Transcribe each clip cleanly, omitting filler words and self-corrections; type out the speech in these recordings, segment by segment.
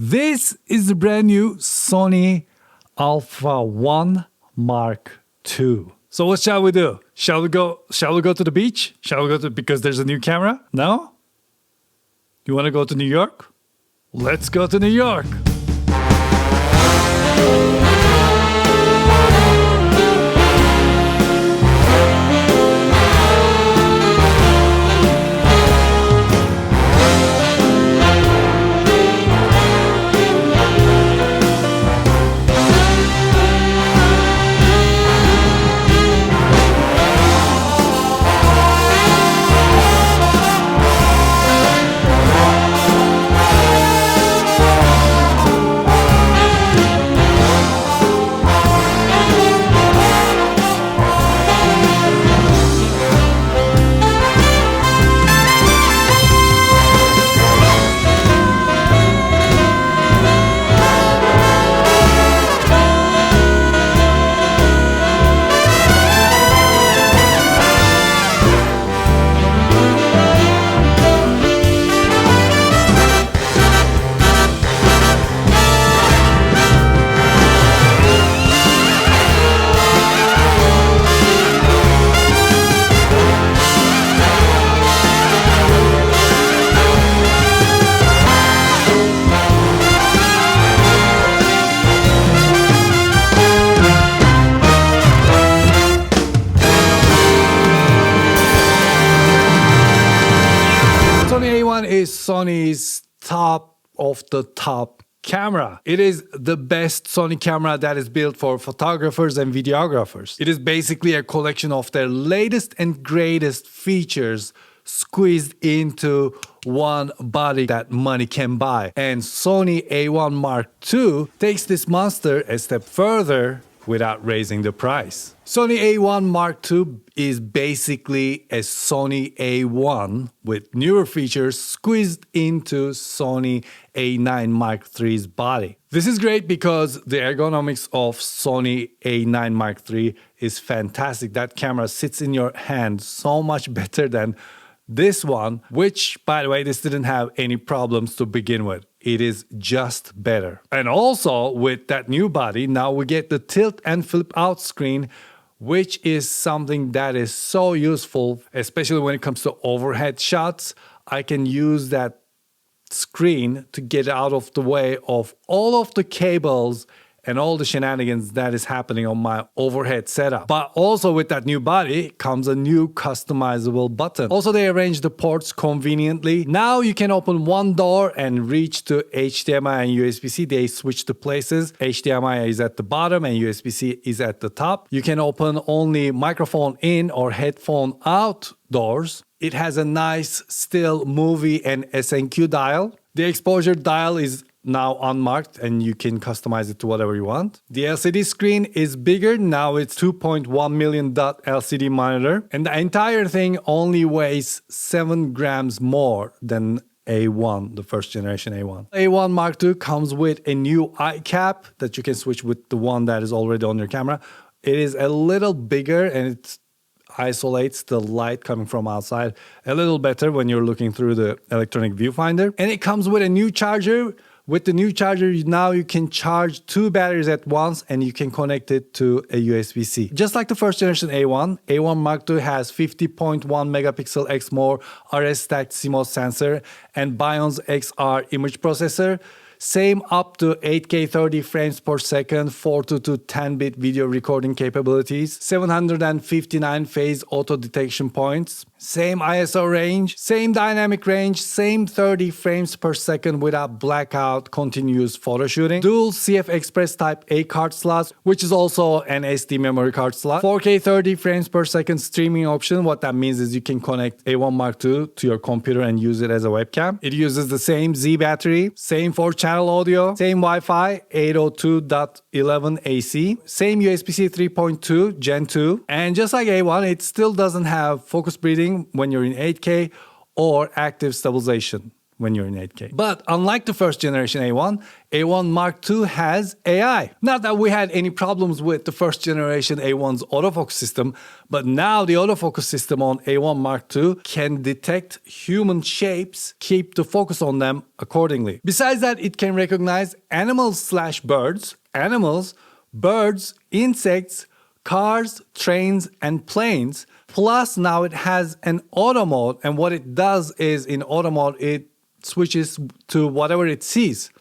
This is the brand new Sony Alpha 1 Mark II. So what shall we do? Shall we go to the beach? Shall we go to, because there's a new camera? No? You want to go to New York? Let's go to New York. Sony A1 is Sony's top of the top camera. It is the best Sony camera that is built for photographers and videographers. It is basically a collection of their latest and greatest features squeezed into one body that money can buy. And Sony A1 Mark II takes this monster a step further without raising the price. Sony A1 Mark II is basically a Sony A1 with newer features squeezed into Sony A9 Mark III's body. This is great because the ergonomics of Sony A9 Mark III is fantastic. That camera sits in your hand so much better than this one, which, by the way, this didn't have any problems to begin with. It is just better. And also, with that new body, now we get the tilt and flip out screen, which is something that is so useful, especially when it comes to overhead shots. I can use that screen to get out of the way of all of the cables and all the shenanigans that is happening on my overhead setup. But also with that new body comes a new customizable button. Also, they arranged the ports conveniently. Now you can open one door and reach to HDMI and USB-C. They switch the places. HDMI is at the bottom and USB-C is at the top. You can open only microphone in or headphone out doors. It has a nice still movie and SNQ dial. The exposure dial is now unmarked and you can customize it to whatever you want. The LCD screen is bigger. Now it's 2.1 million dot LCD monitor. And the entire thing only weighs 7 grams more than A1, the first generation A1. A1 Mark II comes with a new eye cap that you can switch with the one that is already on your camera. It is a little bigger and it isolates the light coming from outside a little better when you're looking through the electronic viewfinder. And it comes with a new charger. With the new charger, now you can charge 2 batteries at once and you can connect it to a USB-C. Just like the first generation A1, A1 Mark II has 50.1 megapixel X-More RS stacked CMOS sensor and Bionz XR image processor. Same up to 8K 30 frames per second, 422 10-bit video recording capabilities, 759 phase auto detection points, same ISO range, same dynamic range, same 30 frames per second without blackout continuous photo shooting, dual CF Express Type A card slots, which is also an SD memory card slot, 4K 30 frames per second streaming option. What that means is you can connect A1 Mark II to your computer and use it as a webcam. It uses the same Z battery, same 4-channel audio, same Wi-Fi, 802.11 AC, same USB-C 3.2 Gen 2, and just like A1, it still doesn't have focus breathing when you're in 8K or active stabilization, when you're in 8K. But unlike the first generation A1, A1 Mark II has AI. Not that we had any problems with the first generation A1's autofocus system, but now the autofocus system on A1 Mark II can detect human shapes, keep the focus on them accordingly. Besides that, it can recognize animals/birds, birds, insects, cars, trains, and planes. Plus, now it has an auto mode, and what it does is in auto mode, it switches to whatever it sees.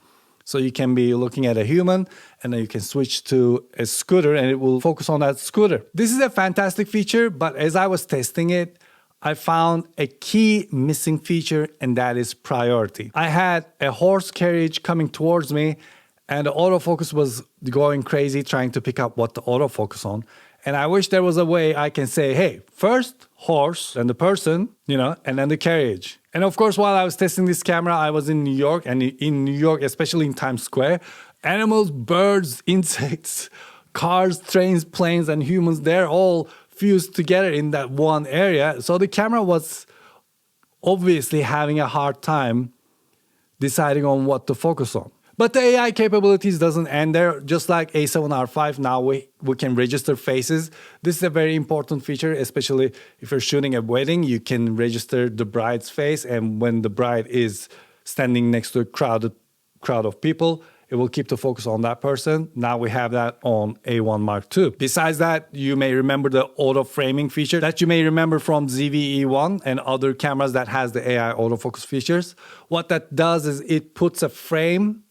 So you can be looking at a human, and then you can switch to a scooter, and it will focus on that scooter. This is a fantastic feature, but as I was testing it, I found a key missing feature, and that is priority. I had a horse carriage coming towards me, and the autofocus was going crazy trying to pick up what the autofocus on. And I wish there was a way I can say, hey, first horse, then the person, and then the carriage. And of course, while I was testing this camera, I was in New York, and in New York, especially in Times Square, animals, birds, insects, cars, trains, planes, and humans, they're all fused together in that one area. So the camera was obviously having a hard time deciding on what to focus on. But the AI capabilities doesn't end there. Just like A7R5, now we can register faces. This is a very important feature, especially if you're shooting a wedding. You can register the bride's face, and when the bride is standing next to a crowd of people, it will keep the focus on that person. Now we have that on A1 Mark II. Besides that, you may remember the auto framing feature that you may remember from ZV-E1 and other cameras that has the AI autofocus features. What that does is it puts a frame,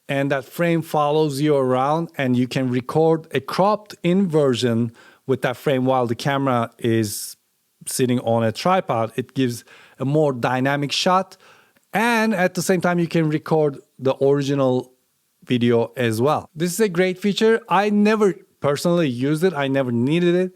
and that frame follows you around, and you can record a cropped in version with that frame while the camera is sitting on a tripod. It gives a more dynamic shot, and at the same time you can record the original video as well. This is a great feature. I never personally used it. I never needed it.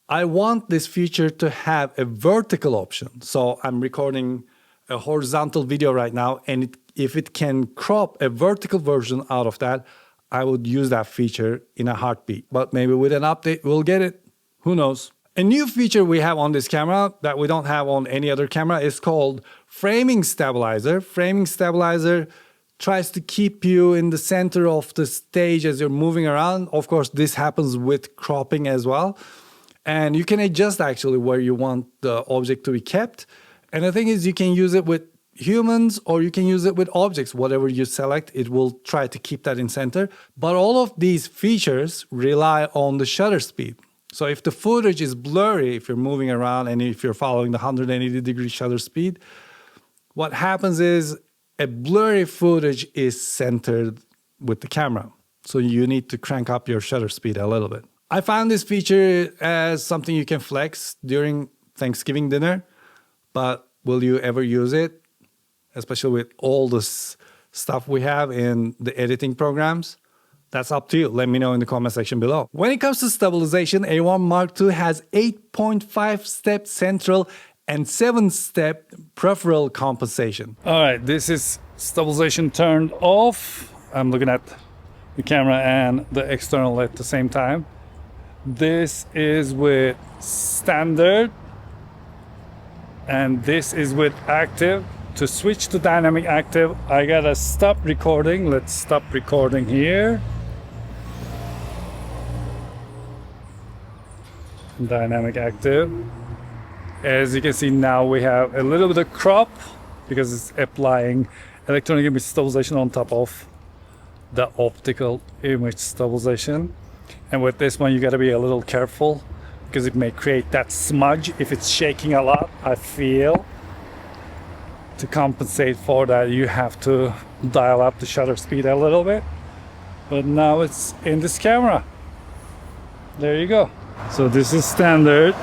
I want this feature to have a vertical option. So I'm recording a horizontal video right now, and if it can crop a vertical version out of that, I would use that feature in a heartbeat. But maybe with an update, we'll get it. Who knows? A new feature we have on this camera that we don't have on any other camera is called framing stabilizer. Framing stabilizer tries to keep you in the center of the stage as you're moving around. Of course, this happens with cropping as well. And you can adjust actually where you want the object to be kept. And the thing is, you can use it with humans or you can use it with objects. Whatever you select, it will try to keep that in center. But all of these features rely on the shutter speed. So if the footage is blurry, if you're moving around and if you're following the 180-degree shutter speed, what happens is a blurry footage is centered with the camera. So you need to crank up your shutter speed a little bit. I found this feature as something you can flex during Thanksgiving dinner, but will you ever use it? Especially with all this stuff we have in the editing programs? That's up to you. Let me know in the comment section below. When it comes to stabilization, A1 Mark II has 8.5-step central and 7-step peripheral compensation. All right, this is stabilization turned off. I'm looking at the camera and the external at the same time. This is with standard, and this is with active. To switch to dynamic active, I gotta stop recording. Let's stop recording here. Dynamic active. As you can see now, we have a little bit of crop because it's applying electronic image stabilization on top of the optical image stabilization. And with this one, you gotta be a little careful because it may create that smudge if it's shaking a lot, I feel. To compensate for that, you have to dial up the shutter speed a little bit. But now it's in this camera. There you go. So this is standard.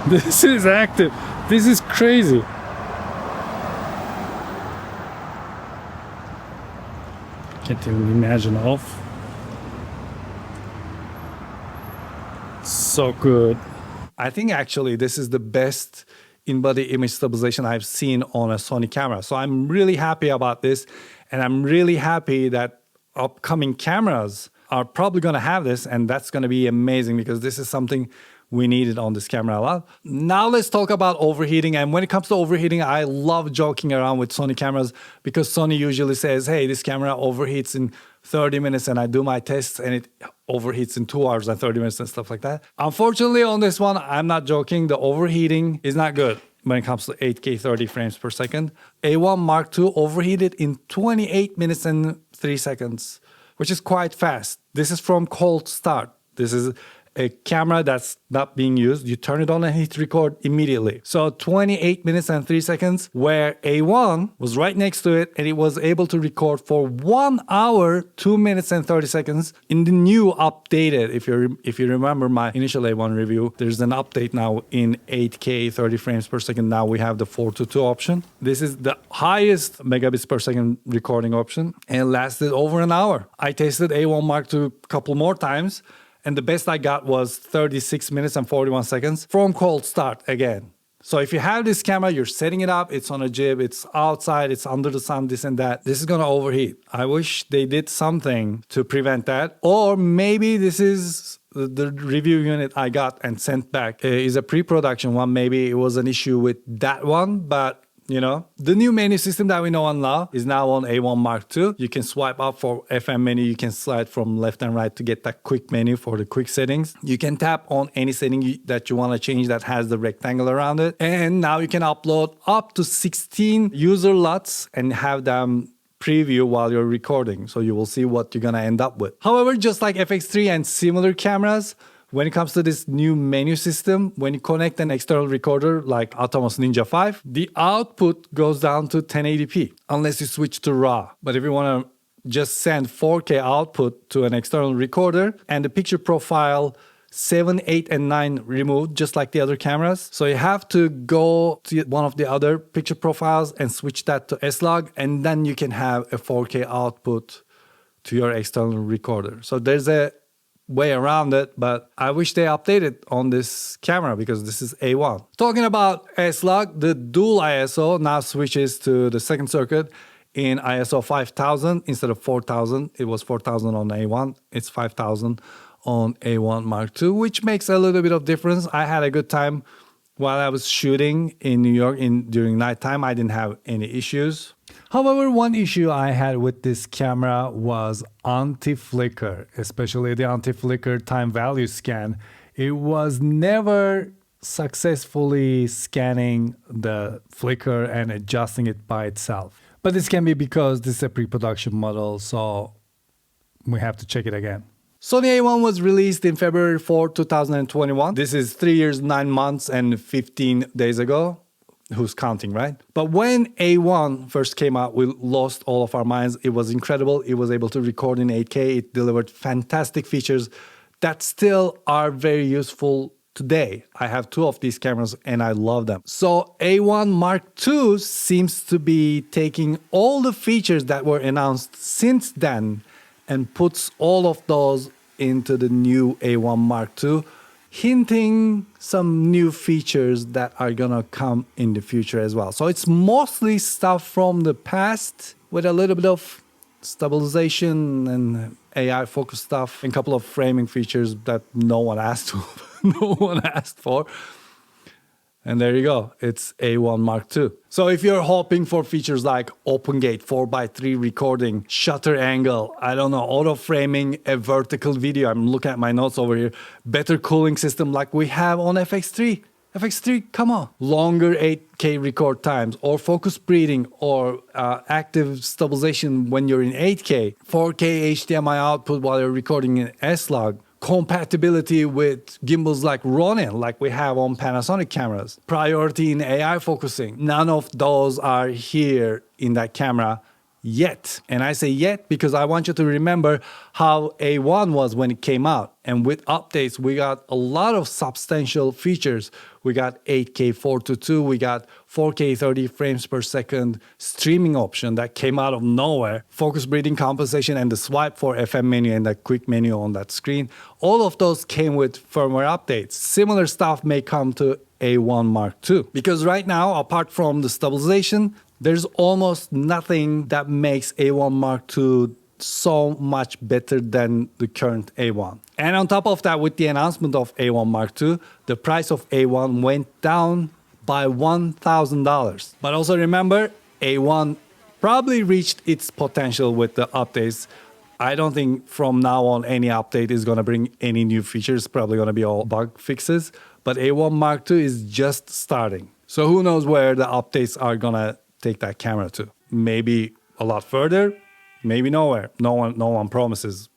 This is active. This is crazy. Can't even imagine off. So good. I think actually this is the best in-body image stabilization I've seen on a Sony camera. So I'm really happy about this, and I'm really happy that upcoming cameras are probably going to have this, and that's going to be amazing because this is something we need it on this camera a lot. Now let's talk about overheating. And when it comes to overheating, I love joking around with Sony cameras because Sony usually says, hey, this camera overheats in 30 minutes, and I do my tests and it overheats in 2 hours and 30 minutes and stuff like that. Unfortunately, on this one, I'm not joking. The overheating is not good when it comes to 8K 30 frames per second. A1 Mark II overheated in 28 minutes and 3 seconds, which is quite fast. This is from cold start. This is a camera that's not being used. You turn it on and hit record immediately. So 28 minutes and 3 seconds, where A1 was right next to it and it was able to record for 1 hour, 2 minutes and 30 seconds. In the new updated, if you remember my initial A1 review, there's an update now in 8K 30 frames per second. Now we have the 422 option. This is the highest megabits per second recording option and lasted over an hour. I tested A1 Mark II a couple more times, and the best I got was 36 minutes and 41 seconds from cold start again. So if you have this camera, you're setting it up, it's on a jib, it's outside, it's under the sun, this and that, this is gonna overheat. I wish they did something to prevent that. Or maybe this is the review unit I got and sent back is a pre-production one. Maybe it was an issue with that one, but you know, the new menu system that we know and love is now on A1 Mark II. You can swipe up for FM menu. You can slide from left and right to get that quick menu for the quick settings. You can tap on any setting that you want to change that has the rectangle around it. And now you can upload up to 16 user LUTs and have them preview while you're recording. So you will see what you're going to end up with. However, just like FX3 and similar cameras, when it comes to this new menu system, when you connect an external recorder like Atomos Ninja 5, the output goes down to 1080p unless you switch to RAW. But if you want to just send 4K output to an external recorder and the picture profile 7, 8, and 9 removed, just like the other cameras. So you have to go to one of the other picture profiles and switch that to S-Log, and then you can have a 4K output to your external recorder. So there's a way around it, but I wish they updated on this camera because this is A1. Talking about S-Log, the dual ISO now switches to the second circuit in ISO 5000 instead of 4000. It was 4000 on A1, it's 5000 on A1 Mark II, which makes a little bit of difference. I had a good time while I was shooting in New York during nighttime. I didn't have any issues. However, one issue I had with this camera was anti-flicker, especially the anti-flicker time value scan. It was never successfully scanning the flicker and adjusting it by itself. But this can be because this is a pre-production model, so we have to check it again. Sony A1 was released in February 4, 2021. This is 3 years, 9 months, and 15 days ago. Who's counting, right? But when A1 first came out, we lost all of our minds. It was incredible. It was able to record in 8K. It delivered fantastic features that still are very useful today. I have 2 of these cameras and I love them. So A1 Mark II seems to be taking all the features that were announced since then and puts all of those into the new A1 Mark II, hinting some new features that are gonna come in the future as well. So it's mostly stuff from the past with a little bit of stabilization and AI focus stuff and a couple of framing features that no one asked for. And there you go, it's A1 Mark II. So if you're hoping for features like open gate, 4:3 recording, shutter angle, I don't know, auto framing, a vertical video, I'm looking at my notes over here, better cooling system like we have on FX3. FX3, come on. Longer 8K record times, or focus breathing, or active stabilization when you're in 8K, 4K HDMI output while you're recording in S-Log, compatibility with gimbals like Ronin, like we have on Panasonic cameras, priority in AI focusing. None of those are here in that camera yet. And I say yet because I want you to remember how A1 was when it came out. And with updates, we got a lot of substantial features. We got 8K 422, we got 4K 30 frames per second streaming option that came out of nowhere, focus breathing compensation, and the swipe for FM menu and the quick menu on that screen. All of those came with firmware updates. Similar stuff may come to A1 Mark II. Because right now, apart from the stabilization, there's almost nothing that makes A1 Mark II so much better than the current A1. And on top of that, with the announcement of A1 Mark II, the price of A1 went down by $1,000. But also remember, A1 probably reached its potential with the updates. I don't think from now on any update is going to bring any new features. Probably going to be all bug fixes. But A1 Mark II is just starting. So who knows where the updates are going to take that camera to. Maybe a lot further, maybe nowhere. No one promises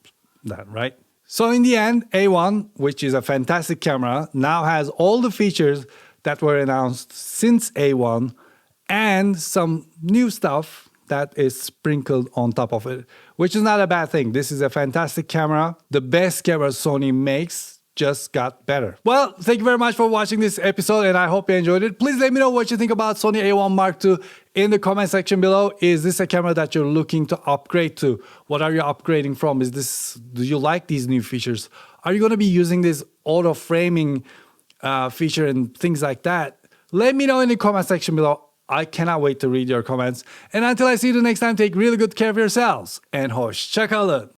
that, right? So in the end, A1, which is a fantastic camera, now has all the features that were announced since A1 and some new stuff that is sprinkled on top of it, which is not a bad thing. This is a fantastic camera. The best camera Sony makes just got better. Well, thank you very much for watching this episode and I hope you enjoyed it. Please let me know what you think about Sony A1 Mark II in the comment section below. Is this a camera that you're looking to upgrade to? What are you upgrading from? Do you like these new features? Are you going to be using this auto framing feature and things like that? Let me know in the comment section below. I cannot wait to read your comments. And until I see you the next time, take really good care of yourselves. And hoşça kalın.